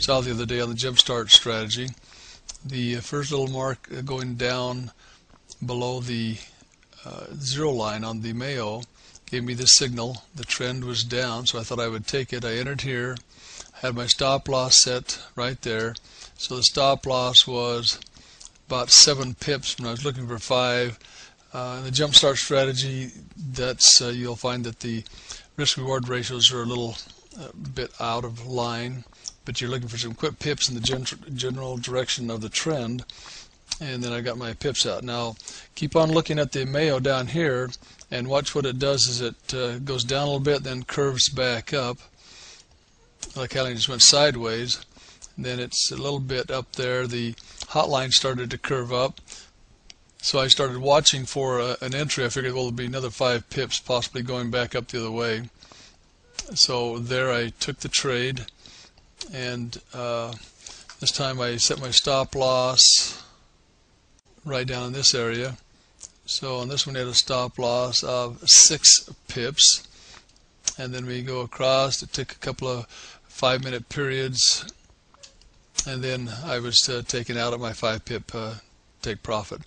saw the other day on the jumpstart strategy. The first little mark going down below the zero line on the Mayo gave me the signal. The trend was down, so I thought I would take it. I entered here, had my stop loss set right there. So the stop loss was about 7 pips when I was looking for 5. In the jumpstart strategy, that's you'll find that the risk-reward ratios are a little bit out of line, but you're looking for some quick pips in the general direction of the trend. And then I got my pips out. Now keep on looking at the Mayo down here and watch what it does. Is it goes down a little bit, then curves back up, like how it just went sideways. And then it's a little bit up there. The hot line started to curve up, so I started watching for an entry. I figured, well, there'll be another 5 pips possibly going back up the other way. So there I took the trade, and this time I set my stop loss right down in this area. So on this one, I had a stop loss of 6 pips, and then we go across. It took a couple of 5-minute periods, and then I was taken out at my 5 pip take profit.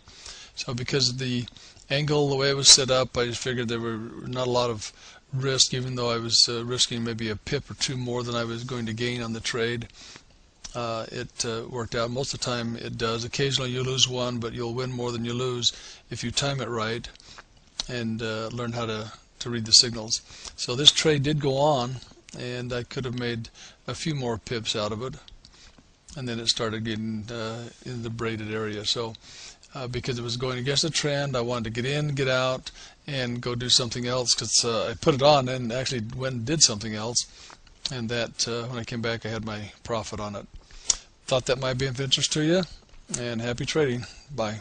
So because of the angle, the way it was set up, I just figured there were not a lot of risk, even though I was risking maybe a pip or 2 more than I was going to gain on the trade. It worked out. Most of the time it does. Occasionally you lose 1, but you'll win more than you lose if you time it right and learn how to read the signals. So this trade did go on, and I could have made a few more pips out of it, and then it started getting in the braided area. So because it was going against the trend, I wanted to get in, get out, and go do something else, because I put it on and actually went and did something else, and that when I came back I had my profit on it. Thought that might be of interest to you, and happy trading. Bye.